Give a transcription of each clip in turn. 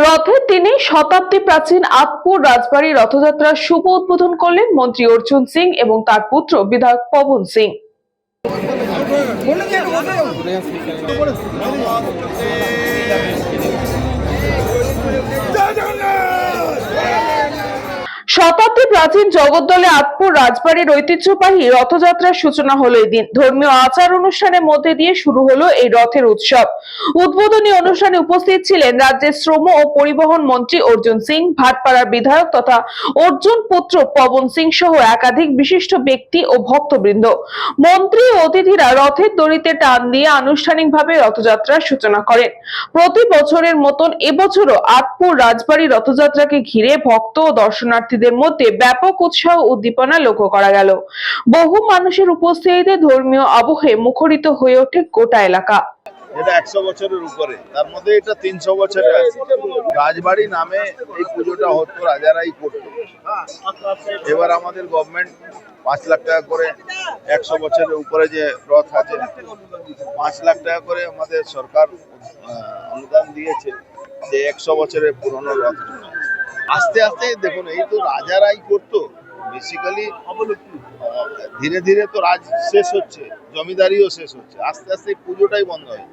রথের দিনে শতাব্দী প্রাচীন আতপুর রাজবাড়ী রথযাত্রার শুভ উদ্বোধন করলেন মন্ত্রী অর্জুন সিং এবং তার পুত্র বিধায়ক পবন সিং। শতাব্দী প্রাচীন জগদ্দলে আতপুর রাজবাড়ির ঐতিহ্যবাহী রথযাত্রার সূচনা হলো এদিন। ধর্মীয় আচার অনুষ্ঠানের মধ্যে দিয়ে শুরু হলো এই রথের উৎসব। উদ্বোধনী অনুষ্ঠানে উপস্থিত ছিলেন রাজ্যের শ্রম ও পরিবহন মন্ত্রী অর্জুন সিং, ভাটপাড়ার বিধায়ক তথা অর্জুন পুত্র পবন সিং সহ একাধিক বিশিষ্ট ব্যক্তি ও ভক্তবৃন্দ। মন্ত্রী ও অতিথিরা রথের দড়িতে টান দিয়ে আনুষ্ঠানিকভাবে রথযাত্রার সূচনা করেন। প্রতি বছরের মতন এবছরও আতপুর রাজবাড়ী রথযাত্রাকে ঘিরে ভক্ত ও দর্শনার্থীদের মধ্যে ব্যাপক উৎসাহ উদ্দীপনা লক্ষ্য করা গেল। বহু মানুষের উপস্থিতিতে ধর্মীয় আবহে মুখরিত হয়ে ওঠে গোটা এলাকা। এটা 100 বছরের উপরে, তার মধ্যে এটা 300 বছরে আছে। রাজবাড়ি নামে এই পুজোটা হতো, রাজারাই করতো। এবার আমাদের গভর্নমেন্ট 5 লাখ টাকা করে 100 বছরের উপরে যে রথ আছে 5 লাখ টাকা করে আমাদের সরকার অনুদান দিয়েছে যে 100 বছরের পুরনো রথ। আস্তে আস্তে দেখুন, এই তো রাজারাই করতো বেসিক্যালি। ধীরে ধীরে তো রাজ শেষ হচ্ছে, জমিদারিও শেষ হচ্ছে, আস্তে আস্তে পুজোটাই বন্ধ হয়।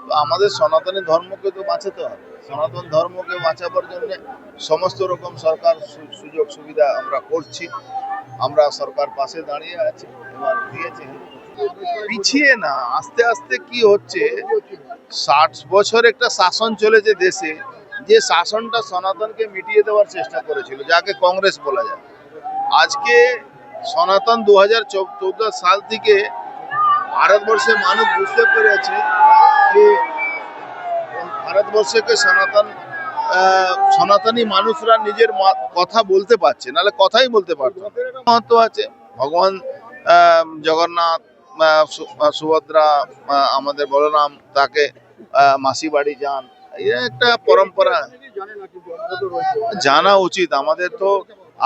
তো আমাদের সনাতনী ধর্মকে তো বাঁচাতে হবে। সনাতন ধর্মকে বাঁচাবার জন্য সমস্ত রকম সরকার সুযোগ সুবিধা আমরা করছি। আমরা সরকার পাশে দাঁড়িয়ে আছি, এবার দিয়েছে। পিছিয়ে না, আস্তে আস্তে কি হচ্ছে, 60 বছর একটা শাসন চলেছে দেশে, যে শাসনটা সনাতনকে মিটিয়ে দেওয়ার চেষ্টা করেছিল, যাকে কংগ্রেস বলা যায়। আজকে সনাতন 2014 সাল থেকে ভারতবর্ষের মানুষ বুঝতে পেরেছে যে ভারতবর্ষকে সনাতনী মানুষরা নিজের কথা বলতে পারছে, নাহলে কথাই বলতে পারতো। মহত্ব আছে, ভগবান জগন্নাথ, সুভদ্রা, আমাদের বলরাম তাকে মাসি বাড়ি যান, এটা একটা পরম্পরা জানা উচিত। আমাদের তো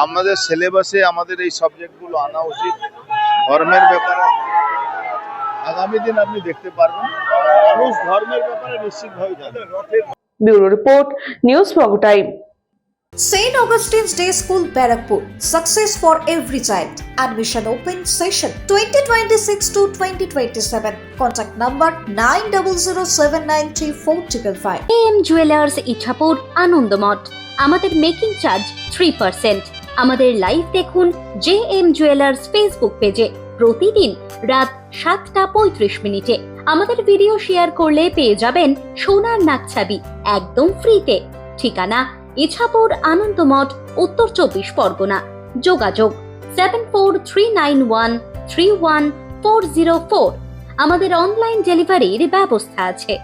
আমাদের সিলেবাসে আমাদের এই সাবজেক্টগুলো আনা উচিত। ধর্মের ব্যাপারে আগামী দিন আপনি দেখতে পারবেন মানুষ ধর্মের ব্যাপারে নিশ্চিতভাবে জানে। ব্যুরো রিপোর্ট, নিউজ ফগু time. St. Augustine's Day School, Barakpur. Success for every child. Admission open session 2026 to 2027. Contact number 9007934555. AM Jewelers Ichhapur Anandamath. আমাদের মেকিং চার্জ 3%। আমাদের লাইভ দেখুন JM Jewelers ফেসবুক পেজে প্রতিদিন রাত 7:35 আমাদের ভিডিও শেয়ার করলে পেয়ে যাবেন সোনার নাকছাবি একদম ফ্রিতে। ঠিকানা ইছাপুর আনন্দমঠ, উত্তর 24 পরগনা। যোগাযোগ 7439131404। আমাদের অনলাইন ডেলিভারির ব্যবস্থা আছে।